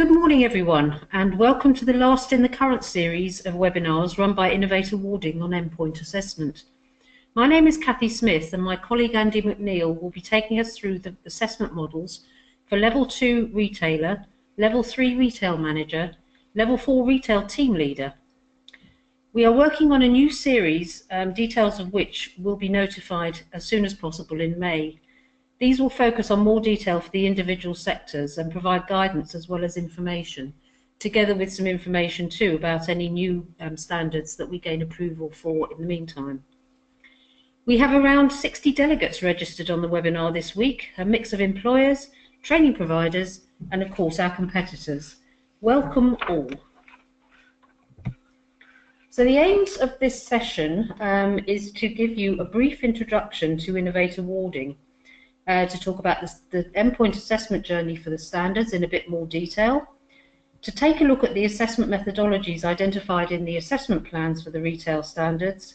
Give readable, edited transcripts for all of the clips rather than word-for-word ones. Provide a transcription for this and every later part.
Good morning everyone, and welcome to the last in the current series of webinars run by Innovate Awarding on endpoint assessment. My name is Cathie Smith and my colleague Andy McNeill will be taking us through the assessment models for Level 2 Retailer, Level 3 Retail Manager, Level 4 Retail Team Leader. We are working on a new series, details of which will be notified as soon as possible in May. These will focus on more detail for the individual sectors and provide guidance as well as information, together with some information too about any new standards that we gain approval for in the meantime. We have around 60 delegates registered on the webinar this week, a mix of employers, training providers and of course our competitors. Welcome all. So the aims of this session is to give you a brief introduction to Innovate Awarding, to talk about the endpoint assessment journey for the standards in a bit more detail, to take a look at the assessment methodologies identified in the assessment plans for the retail standards,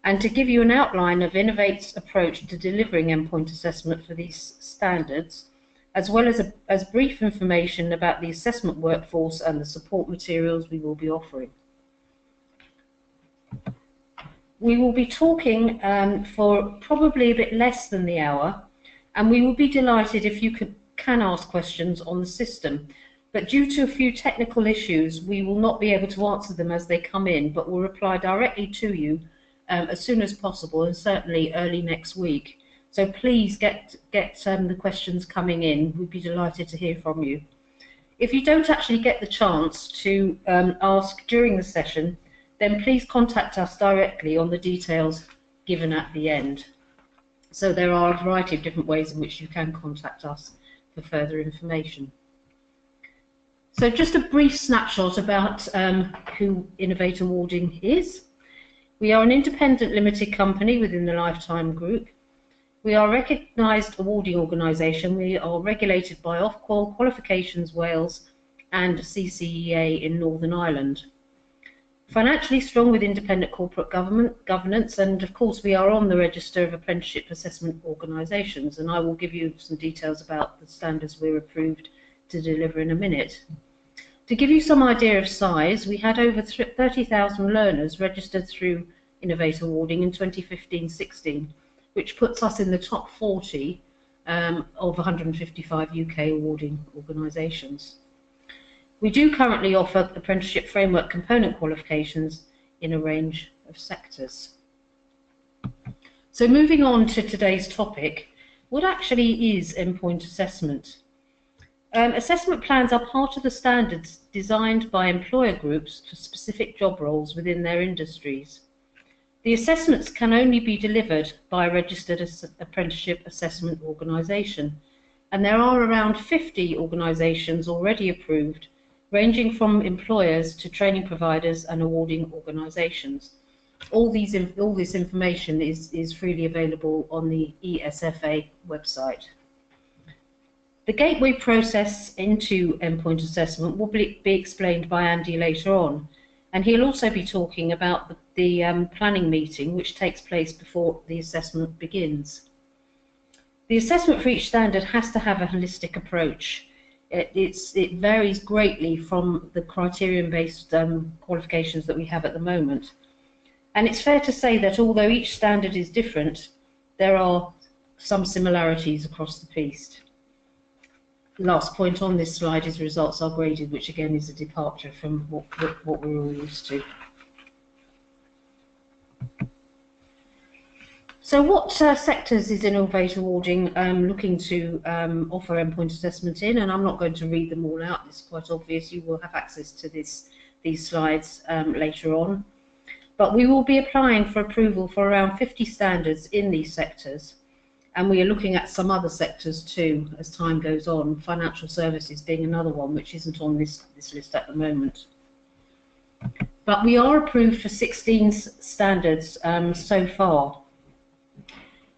and to give you an outline of Innovate's approach to delivering endpoint assessment for these standards, as well as brief information about the assessment workforce and the support materials we will be offering. We will be talking for probably a bit less than the hour, and we will be delighted if you can ask questions on the system. But due to a few technical issues, we will not be able to answer them as they come in, but will reply directly to you as soon as possible, and certainly early next week. So please get the questions coming in. We'd be delighted to hear from you. If you don't actually get the chance to ask during the session, then please contact us directly on the details given at the end. So there are a variety of different ways in which you can contact us for further information. So just a brief snapshot about who Innovate Awarding is. We are an independent limited company within the Lifetime Group. We are a recognised awarding organisation. We are regulated by Ofqual, Qualifications Wales and CCEA in Northern Ireland. Financially strong with independent corporate governance, and of course we are on the register of apprenticeship assessment organisations, and I will give you some details about the standards we're approved to deliver in a minute. To give you some idea of size, we had over 30,000 learners registered through Innovate Awarding in 2015-16, which puts us in the top 40 of 155 UK awarding organisations. We do currently offer apprenticeship framework component qualifications in a range of sectors. So moving on to today's topic, what actually is endpoint assessment? Assessment plans are part of the standards designed by employer groups for specific job roles within their industries. The assessments can only be delivered by a registered apprenticeship assessment organisation, and there are around 50 organisations already approved, ranging from employers to training providers and awarding organisations. All this information is freely available on the ESFA website. The gateway process into endpoint assessment will be explained by Andy later on, and he'll also be talking about the planning meeting which takes place before the assessment begins. The assessment for each standard has to have a holistic approach. It varies greatly from the criterion-based qualifications that we have at the moment. And it's fair to say that although each standard is different, there are some similarities across the piece. The last point on this slide is results are graded, which again is a departure from what we're all used to. So what sectors is Innovate Awarding looking to offer endpoint assessment in? And I'm not going to read them all out, it's quite obvious. You will have access to these slides later on. But we will be applying for approval for around 50 standards in these sectors. And we are looking at some other sectors too as time goes on, financial services being another one which isn't on this list at the moment. But we are approved for 16 standards so far.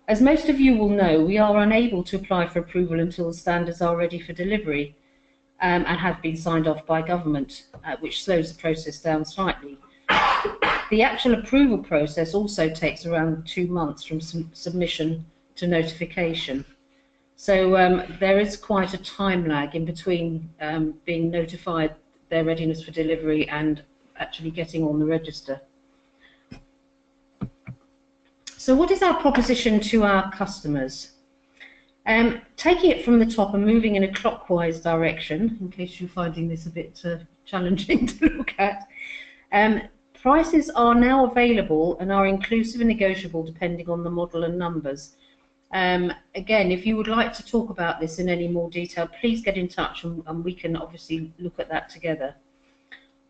As most of you will know, we are unable to apply for approval until the standards are ready for delivery and have been signed off by government, which slows the process down slightly. The actual approval process also takes around 2 months from submission to notification. So there is quite a time lag in between being notified their readiness for delivery and actually getting on the register. So what is our proposition to our customers? Taking it from the top and moving in a clockwise direction, in case you're finding this a bit challenging to look at, prices are now available and are inclusive and negotiable depending on the model and numbers. Again, if you would like to talk about this in any more detail, please get in touch and we can obviously look at that together.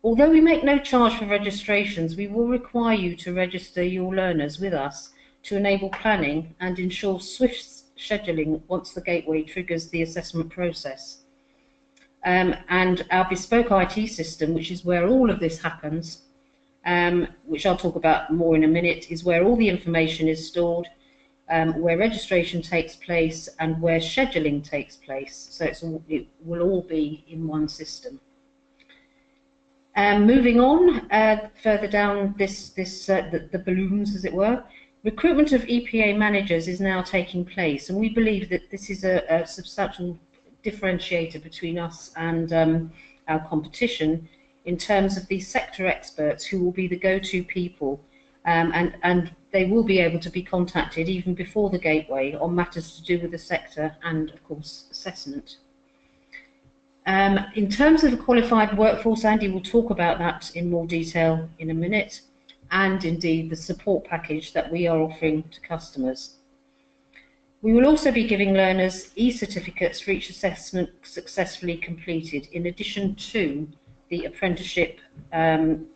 Although we make no charge for registrations, we will require you to register your learners with us to enable planning and ensure swift scheduling once the gateway triggers the assessment process. And our bespoke IT system, which is where all of this happens, which I'll talk about more in a minute, is where all the information is stored, where registration takes place and where scheduling takes place. So it will all be in one system. Moving on, further down the balloons, as it were, recruitment of EPA managers is now taking place, and we believe that this is a substantial differentiator between us and our competition in terms of these sector experts who will be the go-to people, and they will be able to be contacted even before the gateway on matters to do with the sector and, of course, assessment. In terms of the qualified workforce, Andy will talk about that in more detail in a minute, and indeed the support package that we are offering to customers. We will also be giving learners e-certificates for each assessment successfully completed, in addition to the apprenticeship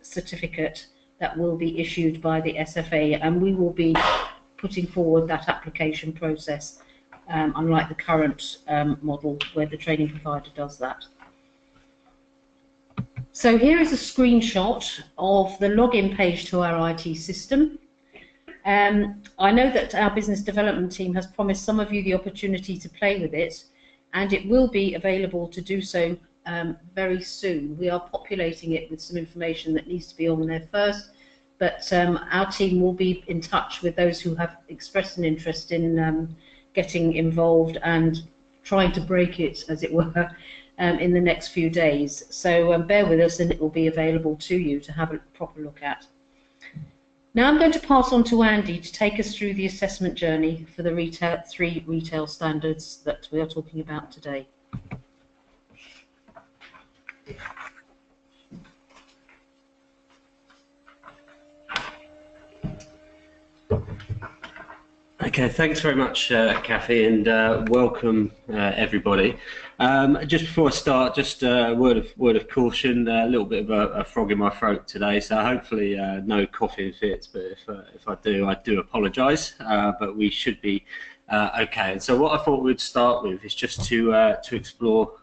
certificate that will be issued by the SFA, and we will be putting forward that application process, unlike the current model where the training provider does that. So here is a screenshot of the login page to our IT system. I know that our business development team has promised some of you the opportunity to play with it, and it will be available to do so very soon. We are populating it with some information that needs to be on there first, but our team will be in touch with those who have expressed an interest in getting involved and trying to break it, as it were, in the next few days. So bear with us and it will be available to you to have a proper look at. Now I'm going to pass on to Andy to take us through the assessment journey for the three retail standards that we are talking about today. Okay, thanks very much, Cathie, and welcome everybody. Just before I start, just a word of caution. A little bit of a frog in my throat today, so hopefully no coughing fits. But if I do apologise. But we should be okay. And so what I thought we'd start with is just to explore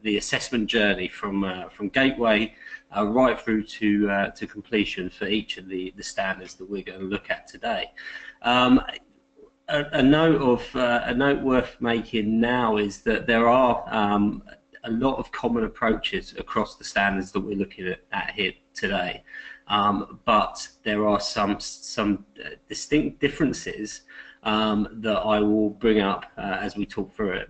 the assessment journey from gateway right through to completion for each of the standards that we're going to look at today. A note worth making now is that there are a lot of common approaches across the standards that we're looking at here today, but there are some distinct differences that I will bring up as we talk through it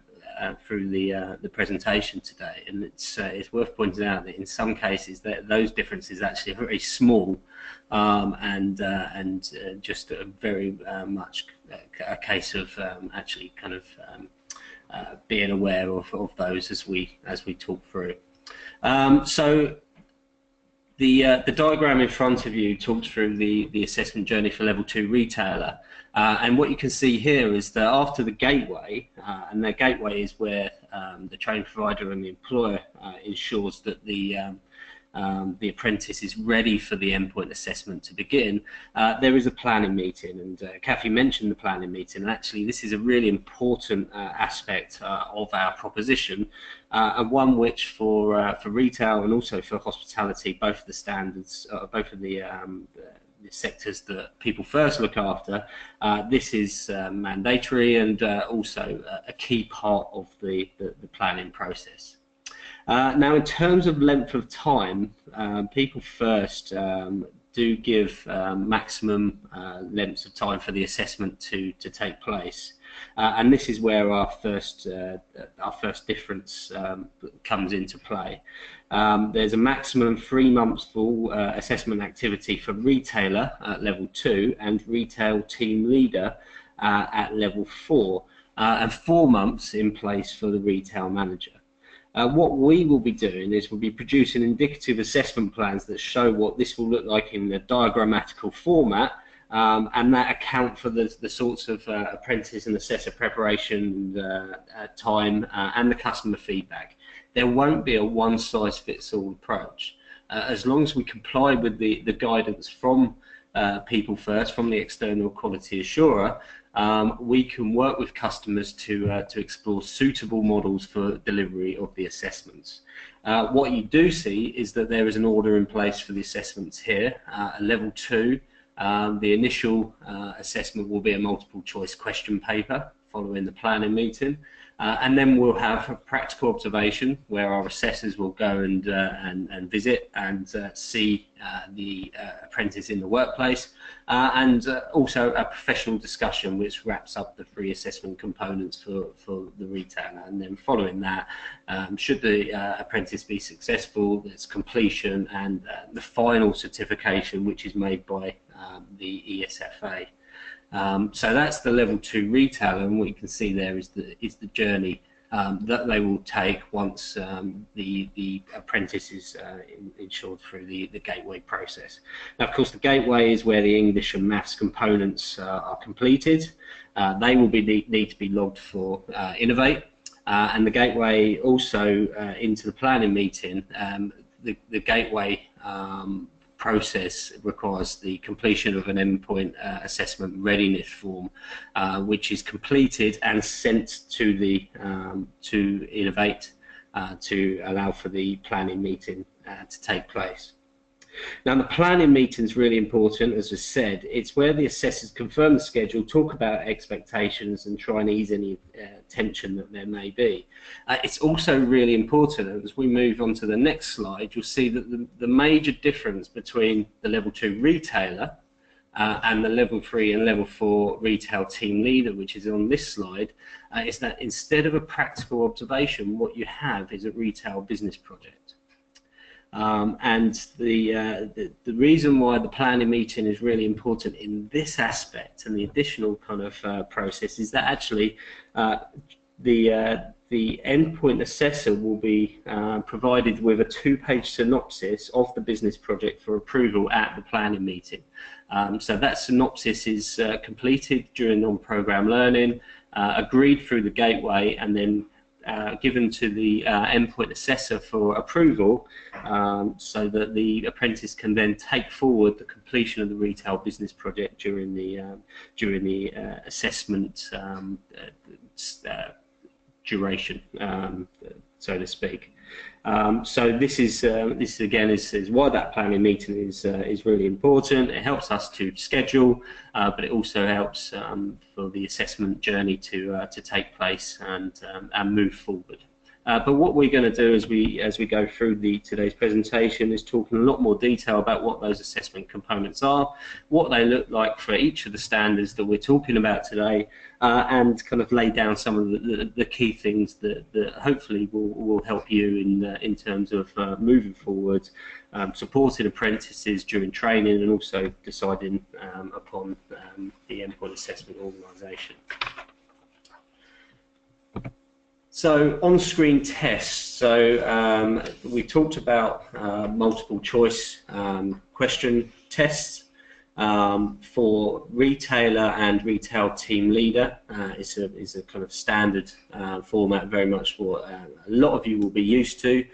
through the presentation today. And it's worth pointing out that in some cases those differences actually are very small, and just very much a case of actually kind of being aware of those as we talk through. So the diagram in front of you talks through the assessment journey for level 2 retailer, and what you can see here is that after the gateway, and the gateway is where the training provider and the employer ensures that the apprentice is ready for the endpoint assessment to begin, there is a planning meeting, and Cathie mentioned the planning meeting, and actually this is a really important aspect of our proposition, and one which for retail and also for hospitality, both of the standards, both of the sectors that people first look after, this is mandatory and also a key part of the planning process. Now, in terms of length of time, people first do give maximum lengths of time for the assessment to take place. and this is where our first difference comes into play. There's a maximum 3 months full assessment activity for retailer at level 2 and retail team leader at level 4, and 4 months in place for the retail manager. What we will be doing is we'll be producing indicative assessment plans that show what this will look like in the diagrammatical format, and that account for the sorts of apprentice and assessor preparation time and the customer feedback. There won't be a one-size-fits-all approach. As long as we comply with the guidance from People First, from the external quality assurer, we can work with customers to explore suitable models for delivery of the assessments. What you do see is that there is an order in place for the assessments here. Level 2, the initial assessment will be a multiple choice question paper following the planning meeting. And then we'll have a practical observation where our assessors will go and visit and see the apprentice in the workplace, and also a professional discussion which wraps up the 3 assessment components for the retailer. And then following that, should the apprentice be successful, there's completion and the final certification, which is made by the ESFA. So that's the level 2 retailer, and what you can see there is the journey that they will take once the apprentice is insured through the gateway process. Now, of course, the gateway is where the English and maths components are completed. They will need to be logged for Innovate, and the gateway also into the planning meeting. The gateway process requires the completion of an endpoint assessment readiness form, which is completed and sent to the to Innovate to allow for the planning meeting to take place. Now, the planning meeting is really important, as I said. It's where the assessors confirm the schedule, talk about expectations, and try and ease any tension that there may be. It's also really important, as we move on to the next slide, you'll see that the major difference between the level 2 retailer and the level 3 and level 4 retail team leader, which is on this slide, is that instead of a practical observation, what you have is a retail business project. And the reason why the planning meeting is really important in this aspect and the additional kind of process is that actually the endpoint assessor will be provided with a 2-page synopsis of the business project for approval at the planning meeting. So that synopsis is completed during non-program learning, agreed through the gateway, and then given to the endpoint assessor for approval, so that the apprentice can then take forward the completion of the retail business project during the assessment duration, so to speak. So this is again is why that planning meeting is really important. It helps us to schedule, but it also helps for the assessment journey to take place and move forward. But what we're going to do as we go through today's presentation is talk in a lot more detail about what those assessment components are, what they look like for each of the standards that we're talking about today, and kind of lay down some of the key things that hopefully will help you in terms of moving forward, supporting apprentices during training, and also deciding upon the endpoint assessment organisation. So on-screen tests. So we talked about multiple choice question tests for retailer and retail team leader. Is a kind of standard format, very much what a lot of you will be used to,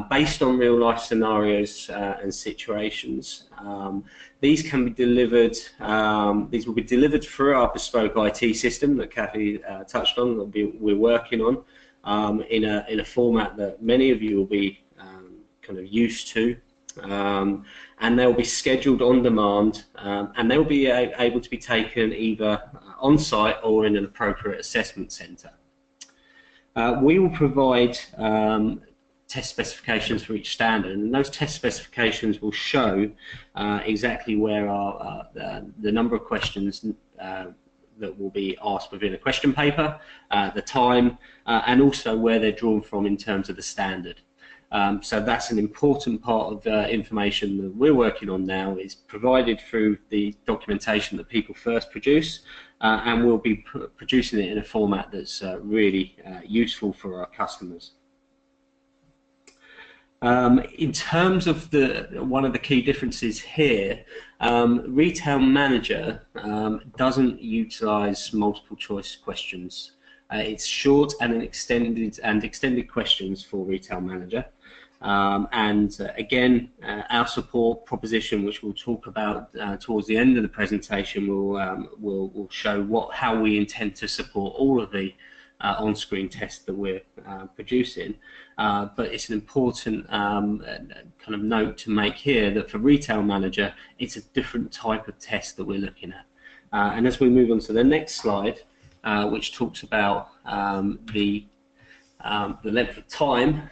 based on real life scenarios and situations. These can be delivered. These will be delivered through our bespoke IT system that Cathie touched on. That we're working on in a format that many of you will be kind of used to, and they'll be scheduled on demand, and they'll be able to be taken either on site or in an appropriate assessment centre. We will provide test specifications for each standard, and those test specifications will show exactly where the number of questions that will be asked within a question paper, the time, and also where they're drawn from in terms of the standard. So that's an important part of the information that we're working on now, is provided through the documentation that people first produce, and we'll be producing it in a format that's really useful for our customers. In terms of one of the key differences here, Retail Manager doesn't utilise multiple choice questions. It's short and extended questions for Retail Manager. Again, our support proposition, which we'll talk about towards the end of the presentation, will show how we intend to support all of the on-screen tests that we're producing. But it's an important kind of note to make here that for Retail Manager, it's a different type of test that we're looking at. And as we move on to the next slide, which talks about the length of time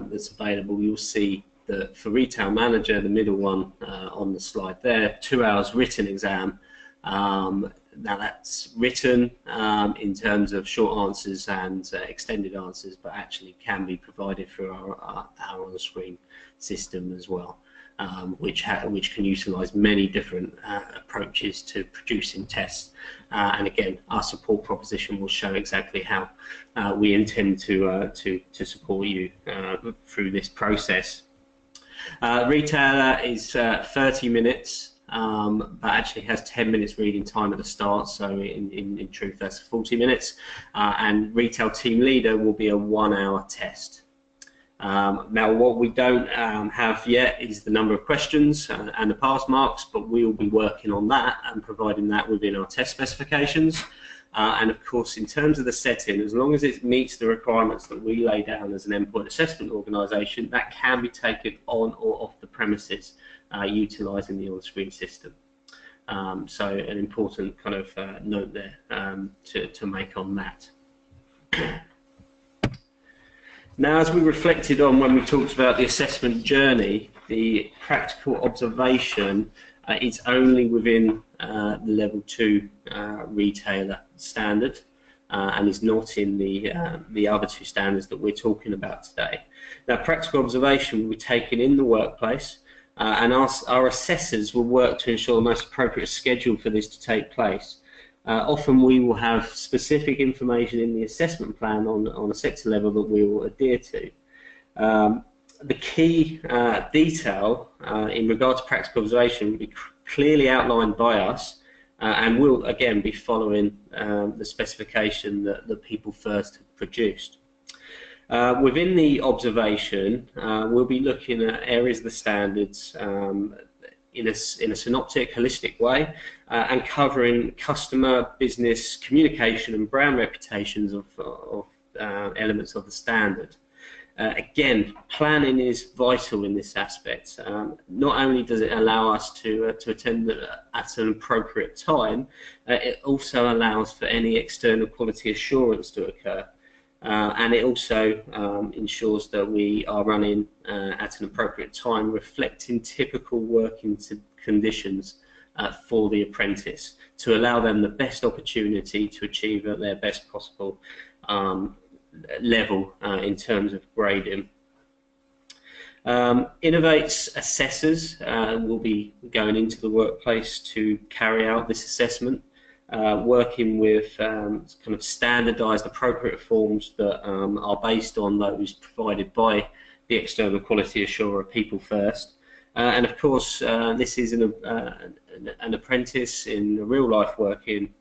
that's available, you'll see that for Retail Manager, the middle one on the slide there, 2 hours written exam. Now that's written in terms of short answers and extended answers, but actually can be provided through our on-screen system as well, which can utilise many different approaches to producing tests. And again, our support proposition will show exactly how we intend to support you through this process. Retailer is 30 minutes. But actually has 10 minutes reading time at the start, so in truth that's 40 minutes, and Retail Team Leader will be a 1 hour test. Now what we don't have yet is the number of questions and the pass marks, but we will be working on that and providing that within our test specifications. And of course, in terms of the setting, as long as it meets the requirements that we lay down as an endpoint assessment organisation, that can be taken on or off the premises, utilising the on-screen system. So an important kind of note there to make on that. Now, as we reflected on when we talked about the assessment journey, the practical observation is only within the level 2 retailer standard, and is not in the other 2 standards that we're talking about today. Now, practical observation will be taken in the workplace, and our assessors will work to ensure the most appropriate schedule for this to take place. Often we will have specific information in the assessment plan on a sector level that we will adhere to. The key detail in regard to practical observation will be clearly outlined by us, and will again be following the specification that people first have produced. Within the observation, we'll be looking at areas of the standards in a synoptic, holistic way, and covering customer, business, communication and brand reputations of elements of the standard. Again, planning is vital in this aspect. Not only does it allow us to attend at an appropriate time, it also allows for any external quality assurance to occur. And it also ensures that we are running at an appropriate time, reflecting typical working conditions for the apprentice, to allow them the best opportunity to achieve at their best possible level in terms of grading. Innovate's assessors will be going into the workplace to carry out this assessment, working with kind of standardised appropriate forms that are based on those provided by the external quality assurer, People First. And of course, this is an apprentice in a real life working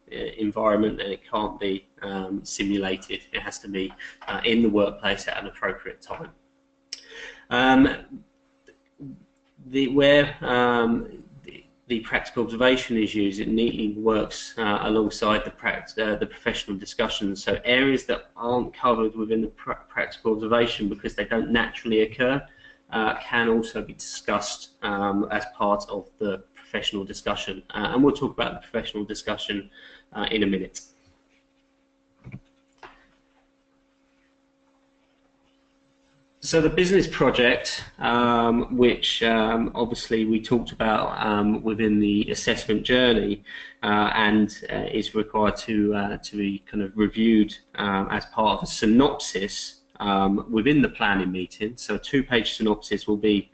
environment, and it can't be simulated. It has to be in the workplace at an appropriate time. Where the practical observation is used, it neatly works alongside the professional discussions. So areas that aren't covered within the practical observation because they don't naturally occur can also be discussed as part of the professional discussion. And we'll talk about the professional discussion in a minute. So the business project, which obviously we talked about within the assessment journey, and is required to be kind of reviewed as part of a synopsis within the planning meeting. So a two-page synopsis will be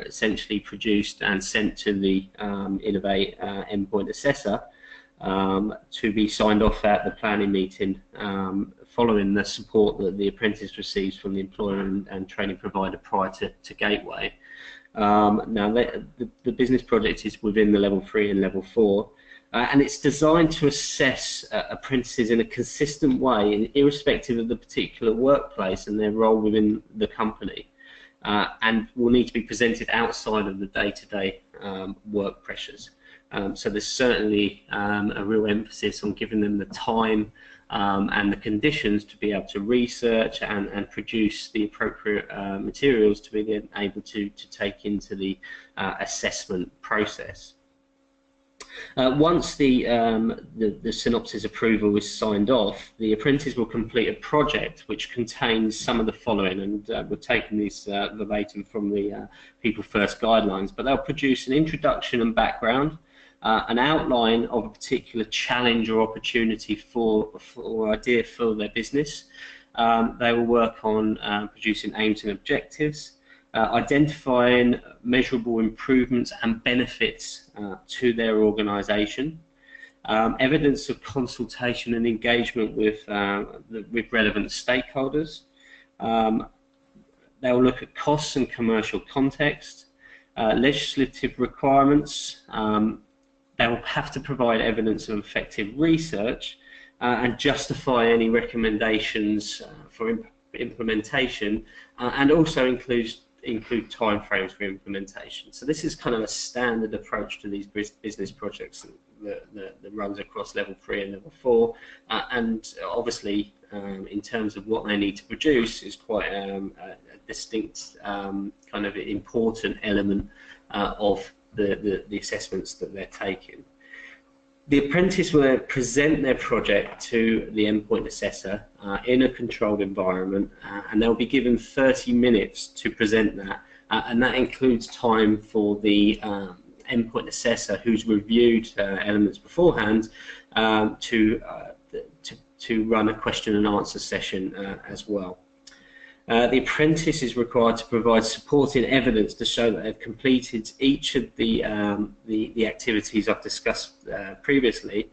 essentially produced and sent to the Innovate Endpoint Assessor to be signed off at the planning meeting, following the support that the apprentice receives from the employer and training provider prior to Gateway. Now, the business project is within the level 3 and level 4, and it's designed to assess apprentices in a consistent way, irrespective of the particular workplace and their role within the company, and will need to be presented outside of the day-to-day work pressures. So there's certainly a real emphasis on giving them the time and the conditions to be able to research and produce the appropriate materials to be then able to take into the assessment process. Once the synopsis approval is signed off, the apprentice will complete a project which contains some of the following, and we're taking these verbatim from the People First guidelines, but they'll produce an introduction and background, an outline of a particular challenge or opportunity or idea for their business. They will work on producing aims and objectives, identifying measurable improvements and benefits to their organisation, evidence of consultation and engagement with relevant stakeholders. They will look at costs and commercial context, legislative requirements. They will have to provide evidence of effective research and justify any recommendations for implementation, and also include timeframes for implementation. So this is kind of a standard approach to these business projects that runs across level 3 and level 4, and obviously in terms of what they need to produce is quite a distinct kind of important element of the assessments that they're taking. The apprentice will present their project to the endpoint assessor in a controlled environment, and they'll be given 30 minutes to present that, and that includes time for the endpoint assessor, who's reviewed elements beforehand, to run a question and answer session as well. The apprentice is required to provide supporting evidence to show that they've completed each of the activities I've discussed previously,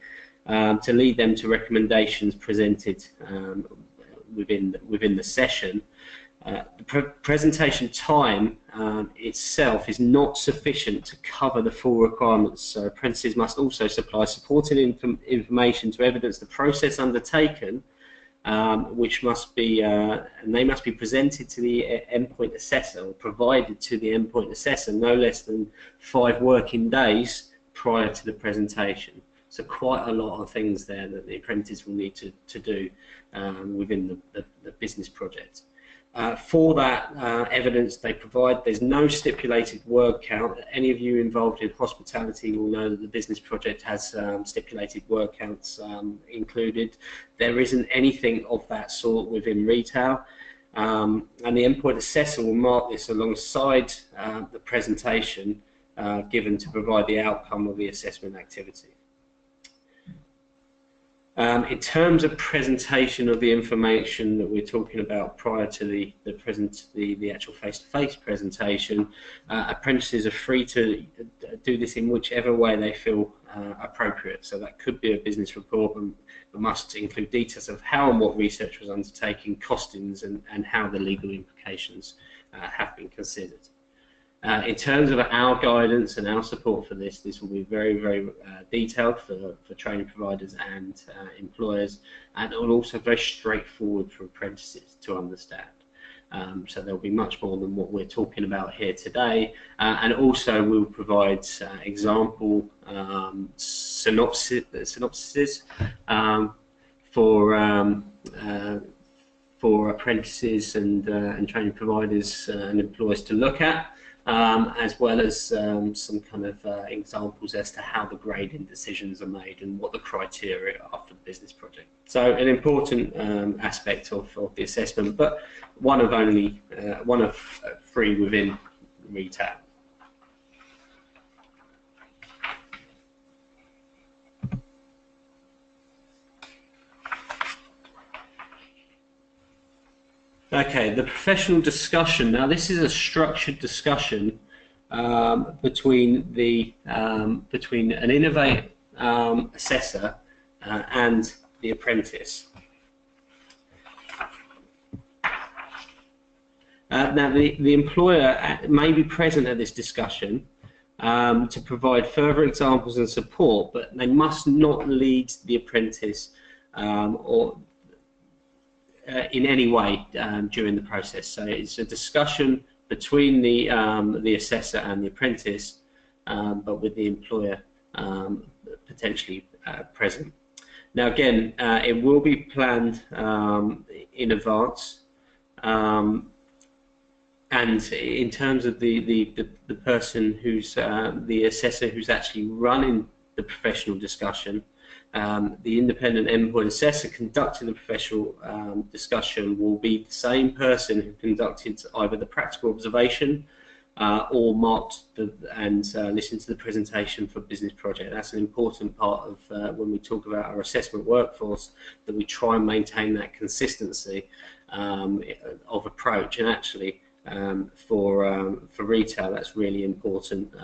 to lead them to recommendations presented within the session. The presentation time itself is not sufficient to cover the full requirements, so apprentices must also supply supporting information to evidence the process undertaken, which must be, and they must be presented to the endpoint assessor, or provided to the endpoint assessor no less than 5 working days prior to the presentation. So quite a lot of things there that the apprentice will need to do within the business project. For that evidence they provide, there's no stipulated word count. Any of you involved in hospitality will know that the business project has stipulated word counts included. There isn't anything of that sort within retail, and the endpoint assessor will mark this alongside the presentation given to provide the outcome of the assessment activity. In terms of presentation of the information that we're talking about prior to the actual face-to-face presentation, apprentices are free to do this in whichever way they feel appropriate. So that could be a business report, but must include details of how and what research was undertaken, costings, and how the legal implications have been considered. In terms of our guidance and our support for this will be very, very detailed for training providers and employers, and it will also be very straightforward for apprentices to understand. So there'll be much more than what we're talking about here today, and also we'll provide example synopses for apprentices and training providers and employers to look at. as well as some kind of examples as to how the grading decisions are made and what the criteria are for the business project. So an important aspect of the assessment, but one of three within retail. Okay, the professional discussion. Now, this is a structured discussion between an Innovate assessor and the apprentice. Now, the employer may be present at this discussion to provide further examples and support, but they must not lead the apprentice or in any way during the process. So it's a discussion between the assessor and the apprentice, but with the employer potentially present. Now again, it will be planned in advance, and in terms of the person who's the assessor who's actually running the professional discussion, the independent endpoint assessor conducting the professional discussion will be the same person who conducted either the practical observation or marked and listened to the presentation for business project. That's an important part of when we talk about our assessment workforce, that we try and maintain that consistency of approach. And actually, for retail, that's really important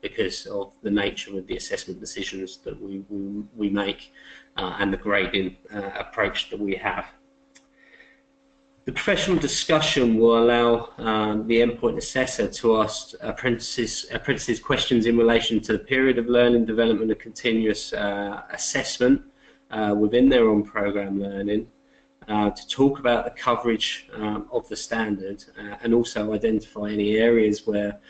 because of the nature of the assessment decisions that we make and the grading approach that we have. The professional discussion will allow the endpoint assessor to ask apprentices questions in relation to the period of learning, development and continuous assessment within their on-programme learning, to talk about the coverage of the standard and also identify any areas where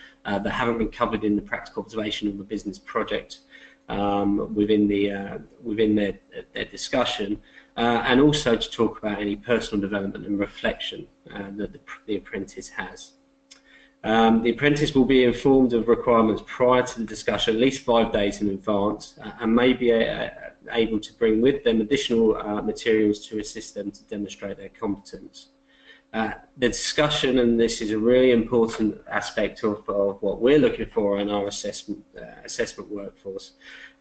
they haven't been covered in the practical observation of the business project within their discussion, and also to talk about any personal development and reflection that the apprentice has. The apprentice will be informed of requirements prior to the discussion, at least 5 days in advance, and may be able to bring with them additional materials to assist them to demonstrate their competence. The discussion, and this is a really important aspect of what we're looking for in our assessment workforce,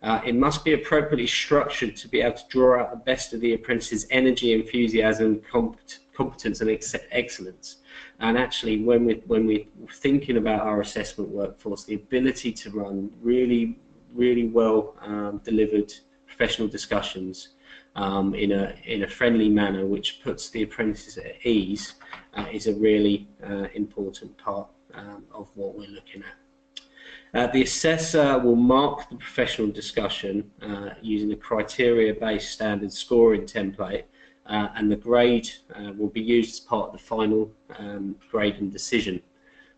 it must be appropriately structured to be able to draw out the best of the apprentice's energy, enthusiasm, competence and excellence. And actually, when we're thinking about our assessment workforce, the ability to run really well delivered professional discussions in a friendly manner, which puts the apprentice at ease, is a really important part of what we're looking at. The assessor will mark the professional discussion using a criteria-based standard scoring template, and the grade will be used as part of the final grading decision.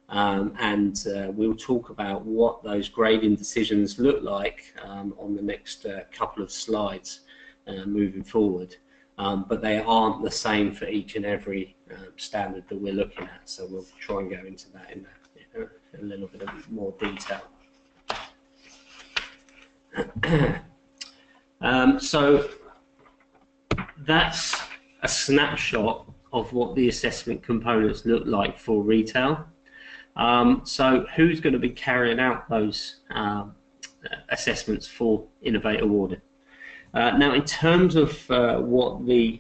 And we'll talk about what those grading decisions look like on the next couple of slides moving forward. But they aren't the same for each and every standard that we're looking at, so we'll try and go into that in a little bit more detail. So that's a snapshot of what the assessment components look like for retail. So who's going to be carrying out those assessments for Innovate Awarding? Now, in terms of what the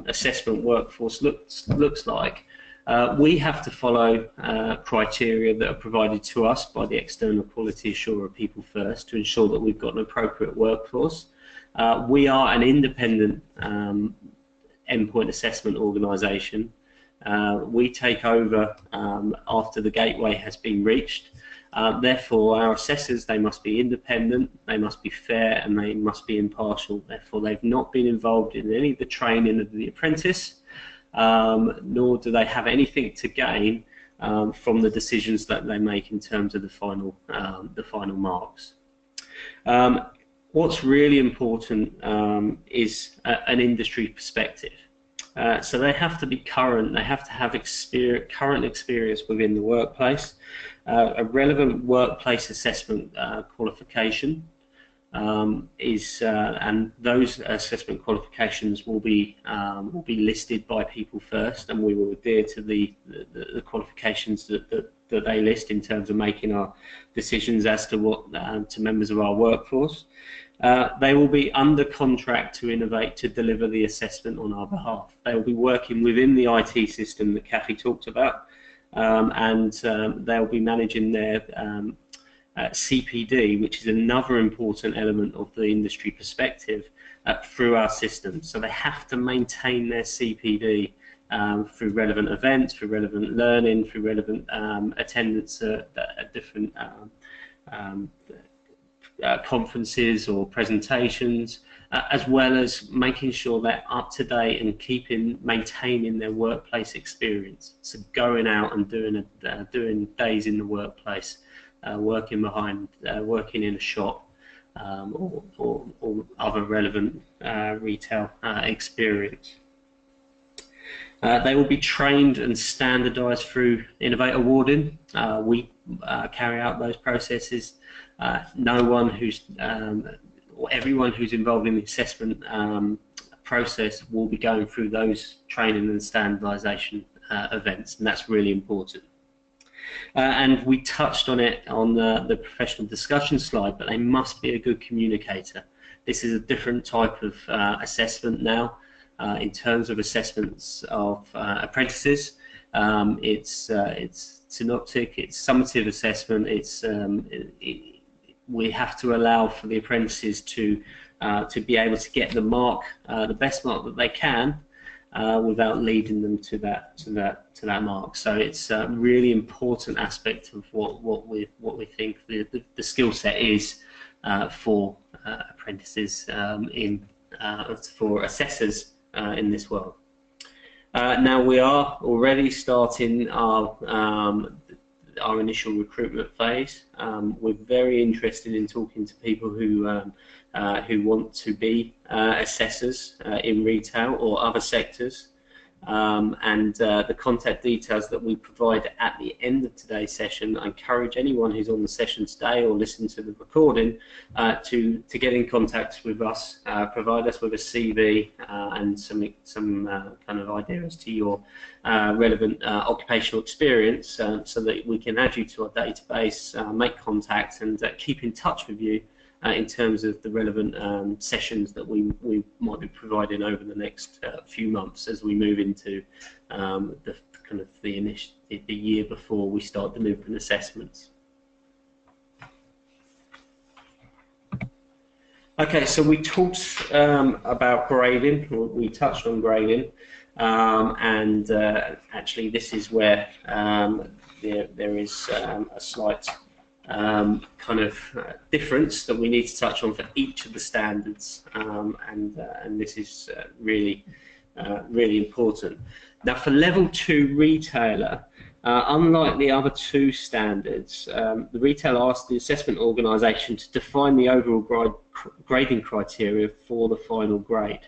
assessment workforce looks like, we have to follow criteria that are provided to us by the external quality assurer People First to ensure that we've got an appropriate workforce. We are an independent endpoint assessment organisation. We take over after the gateway has been reached. Therefore, our assessors, they must be independent, they must be fair, and they must be impartial. Therefore, they've not been involved in any of the training of the apprentice, nor do they have anything to gain from the decisions that they make in terms of the final marks. What's really important is an industry perspective. So they have to be current, they have to have current experience within the workplace, a relevant workplace assessment qualification and those assessment qualifications will be listed by people first, and we will adhere to the qualifications that they list in terms of making our decisions as to what to members of our workforce. They will be under contract to Innovate to deliver the assessment on our behalf. They will be working within the IT system that Cathie talked about, and they'll be managing their CPD, which is another important element of the industry perspective, through our system. So they have to maintain their CPD through relevant events, through relevant learning, through relevant attendance at different conferences or presentations, as well as making sure they're up to date and maintaining their workplace experience. So going out and doing days in the workplace, working in a shop, or other relevant retail experience. They will be trained and standardised through Innovate Awarding. We carry out those processes. Everyone who's involved in the assessment process will be going through those training and standardisation events, and that's really important. And we touched on it on the professional discussion slide, but they must be a good communicator. This is a different type of assessment now in terms of assessments of apprentices. It's synoptic, it's summative assessment. We have to allow for the apprentices to be able to get the best mark that they can, without leading them to that mark. So it's a really important aspect of what we think the skill set is for apprentices for assessors in this world. Now we are already starting our initial recruitment phase. We're very interested in talking to people who want to be assessors in retail or other sectors, and the contact details that we provide at the end of today's session. I encourage anyone who's on the session today or listening to the recording to get in contact with us, provide us with a CV and some kind of idea as to your relevant occupational experience, so that we can add you to our database, make contact, and keep in touch with you in terms of the relevant sessions that we might be providing over the next few months as we move into the year before we start delivering assessments. Okay, so we talked about grading. We touched on grading, and actually this is where there is a slight difference that we need to touch on for each of the standards, and this is really important. Now, for level 2 retailer, unlike the other two standards, the retailer asked the assessment organisation to define the overall grading criteria for the final grade.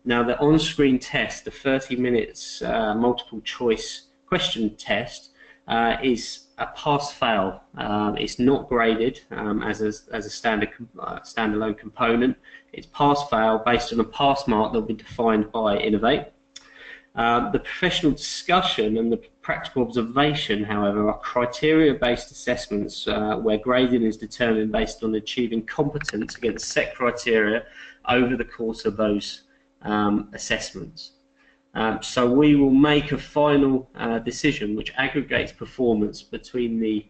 Now, the on-screen test, the 30 minutes multiple choice question test, is a pass-fail. It's not graded as a standalone component. It's pass-fail based on a pass mark that will be defined by Innovate. The professional discussion and the practical observation, however, are criteria-based assessments where grading is determined based on achieving competence against set criteria over the course of those assessments. So we will make a final decision which aggregates performance between the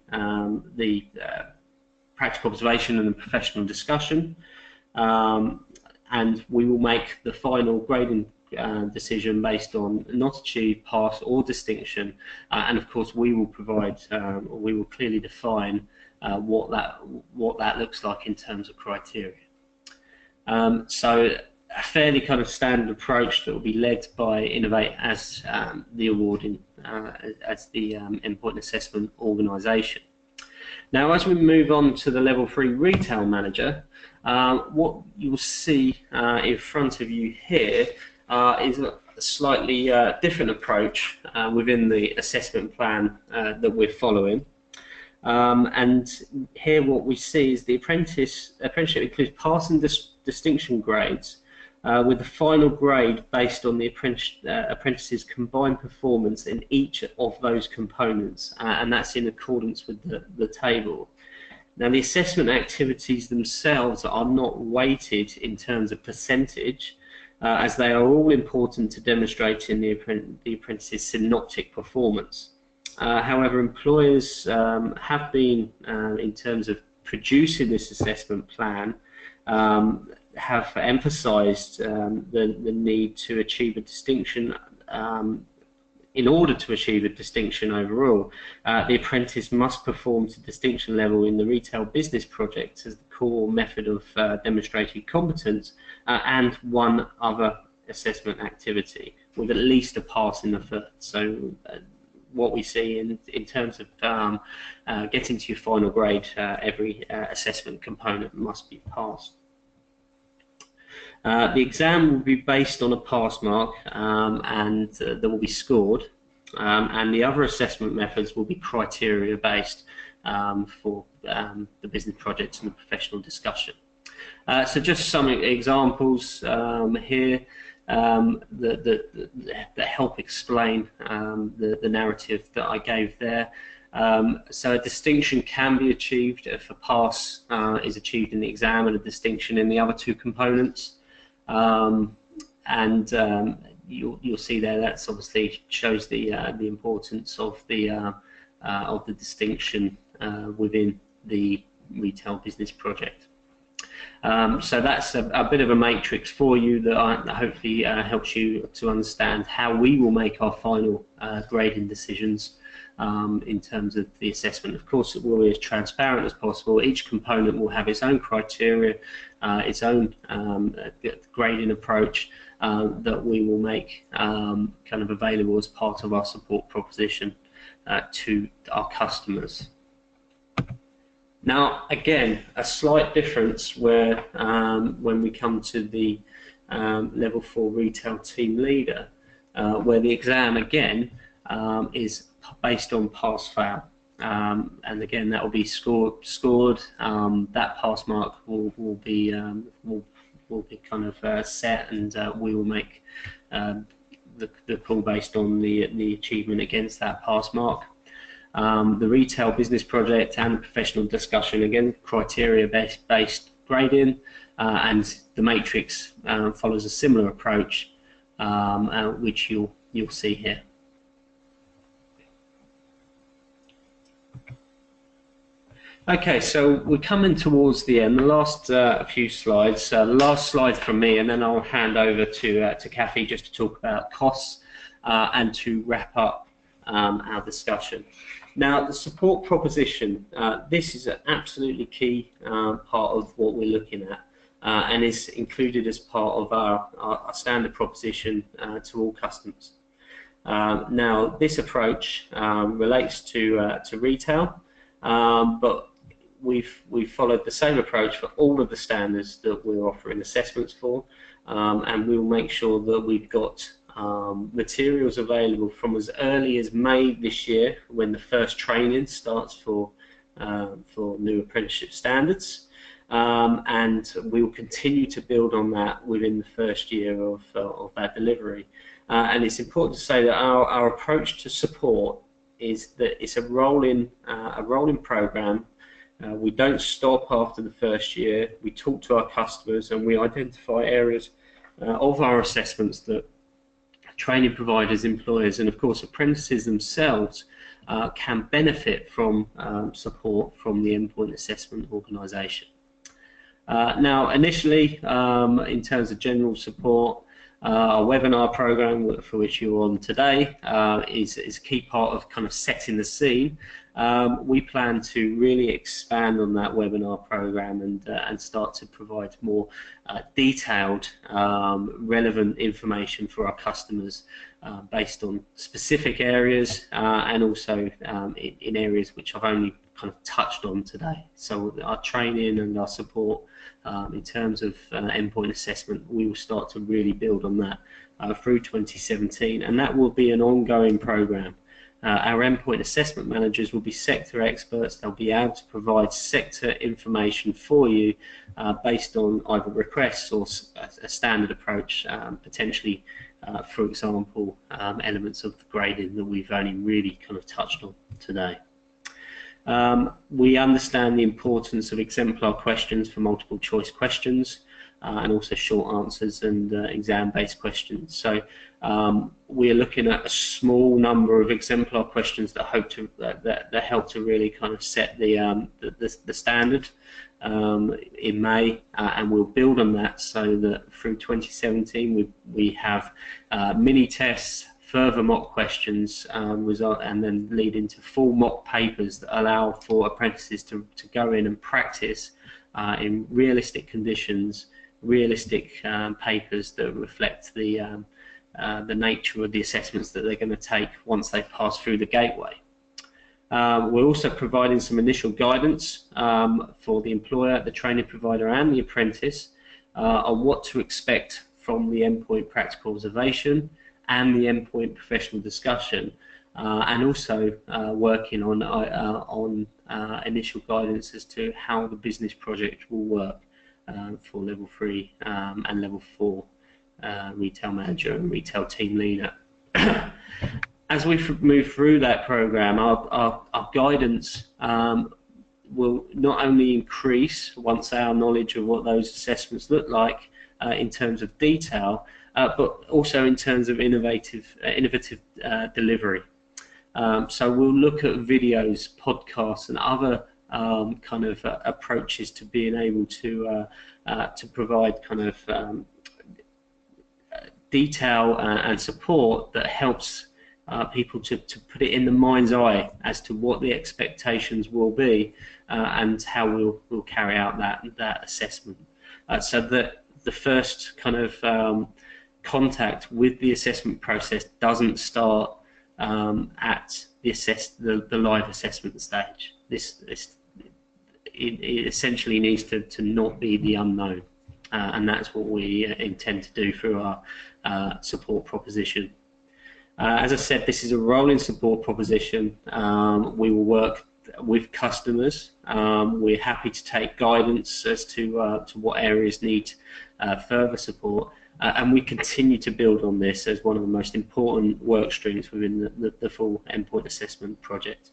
practical observation and the professional discussion, and we will make the final grading decision based on not achieved, pass, or distinction, and of course we will provide, we will clearly define what that looks like in terms of criteria. So a fairly kind of standard approach that will be led by Innovate as the awarding, as the endpoint assessment organisation. Now, as we move on to the level 3 retail manager, what you'll see in front of you here is a slightly different approach within the assessment plan that we're following. And here what we see is the apprenticeship includes passing distinction grades with the final grade based on the apprentice's combined performance in each of those components, and that's in accordance with the table. Now, the assessment activities themselves are not weighted in terms of percentage, as they are all important to demonstrating the apprentice's synoptic performance. However, employers have been, in terms of producing this assessment plan, have emphasised the need to achieve a distinction. In order to achieve a distinction overall, the apprentice must perform to distinction level in the retail business project as the core method of demonstrated competence, and one other assessment activity with at least a pass in the third. So what we see in terms of getting to your final grade, every assessment component must be passed. The exam will be based on a pass mark, and that will be scored, and the other assessment methods will be criteria based for the business projects and the professional discussion. So just some examples here that help explain the narrative that I gave there. So a distinction can be achieved if a pass is achieved in the exam and a distinction in the other two components. You'll see there that's obviously shows the importance of the distinction within the retail business project. So that's a bit of a matrix for you that hopefully helps you to understand how we will make our final grading decisions in terms of the assessment. Of course, it will be as transparent as possible. Each component will have its own criteria, its own grading approach that we will make kind of available as part of our support proposition to our customers. Now, again, a slight difference where when we come to the level 4 retail team leader, where the exam again is based on pass-fail, and again that will be scored. That pass mark will be kind of set, and we will make the call based on the achievement against that pass mark. The retail business project and the professional discussion, again, criteria-based grading, and the matrix follows a similar approach, which you'll see here. Okay, so we're coming towards the end. The last few slides. The last slide from me, and then I'll hand over to Cathie just to talk about costs and to wrap up our discussion. Now, the support proposition, this is an absolutely key part of what we're looking at, and is included as part of our standard proposition to all customers. Now, this approach relates to retail, but we've followed the same approach for all of the standards that we're offering assessments for, and we will make sure that we've got materials available from as early as May this year, when the first training starts for new apprenticeship standards, and we will continue to build on that within the first year of our delivery. And it's important to say that our approach to support is that it's a rolling program. We don't stop after the first year. We talk to our customers and we identify areas of our assessments that training providers, employers, and of course apprentices themselves can benefit from support from the Endpoint assessment organisation. Now, initially, in terms of general support, our webinar program, for which you're on today, is a key part of kind of setting the scene. We plan to really expand on that webinar program and start to provide more detailed, relevant information for our customers based on specific areas and also in areas which I've only kind of touched on today. So our training and our support in terms of endpoint assessment, we will start to really build on that through 2017, and that will be an ongoing program. Our endpoint assessment managers will be sector experts. They'll be able to provide sector information for you based on either requests or a standard approach, potentially, for example, elements of the grading that we've only really kind of touched on today. We understand the importance of exemplar questions for multiple choice questions and also short answers and exam-based questions. So we are looking at a small number of exemplar questions that help to really kind of set the standard in May, and we'll build on that so that through 2017 we have mini tests, further mock questions, and then lead into full mock papers that allow for apprentices to go in and practice in realistic conditions, realistic papers that reflect the nature of the assessments that they're going to take once they pass through the gateway. We're also providing some initial guidance for the employer, the training provider and the apprentice on what to expect from the endpoint practical observation and the endpoint professional discussion, and also working on initial guidance as to how the business project will work for level 3 and level 4 retail manager and retail team leader. As we move through that program, our guidance will not only increase once our knowledge of what those assessments look like in terms of detail, but also in terms of innovative delivery. So we'll look at videos, podcasts, and other kind of approaches to being able to provide kind of detail and support that helps people to put it in the mind's eye as to what the expectations will be and how we'll carry out that assessment. So that the first kind of contact with the assessment process doesn't start at the live assessment stage. It essentially needs to not be the unknown, and that's what we intend to do through our support proposition. As I said, this is a rolling support proposition. We will work with customers. We're happy to take guidance as to what areas need further support, and we continue to build on this as one of the most important work streams within the full endpoint assessment project.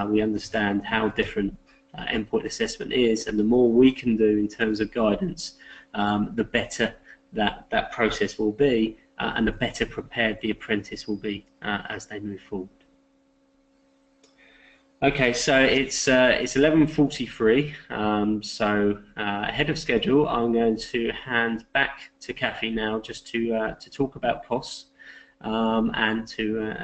We understand how different endpoint assessment is, and the more we can do in terms of guidance, the better that process will be, and the better prepared the apprentice will be as they move forward. Okay, so it's 11:43, so ahead of schedule. I'm going to hand back to Cathie now, just to talk about costs and to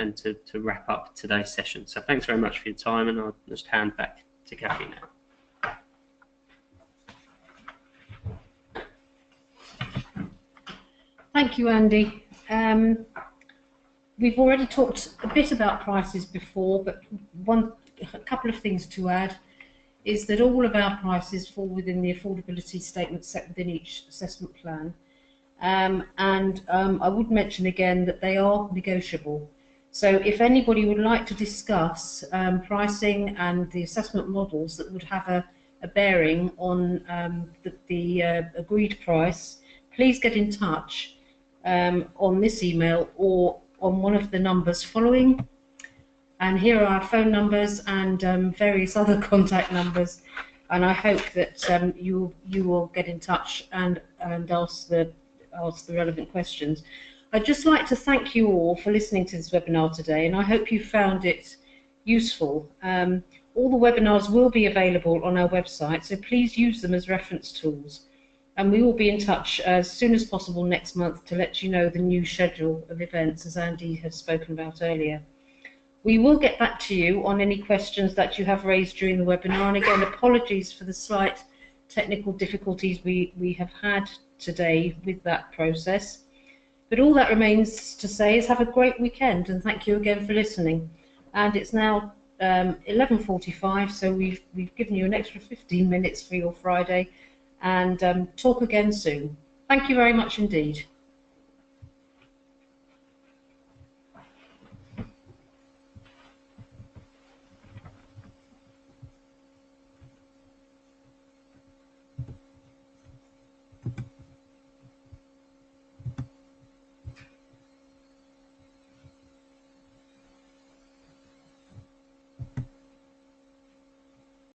wrap up today's session. So thanks very much for your time, and I'll just hand back to Cathie now. Thank you, Andy. We've already talked a bit about prices before, but a couple of things to add is that all of our prices fall within the affordability statement set within each assessment plan. I would mention again that they are negotiable. So if anybody would like to discuss pricing and the assessment models that would have a bearing on the agreed price, please get in touch on this email or on one of the numbers following. And here are our phone numbers and various other contact numbers. And I hope that you will get in touch and ask the relevant questions. I'd just like to thank you all for listening to this webinar today, and I hope you found it useful. All the webinars will be available on our website, so please use them as reference tools. And we will be in touch as soon as possible next month to let you know the new schedule of events, as Andy has spoken about earlier. We will get back to you on any questions that you have raised during the webinar, and again, apologies for the slight technical difficulties we have had today with that process. But all that remains to say is have a great weekend, and thank you again for listening. And it's now 11:45, so we've given you an extra 15 minutes for your Friday, and talk again soon. Thank you very much indeed.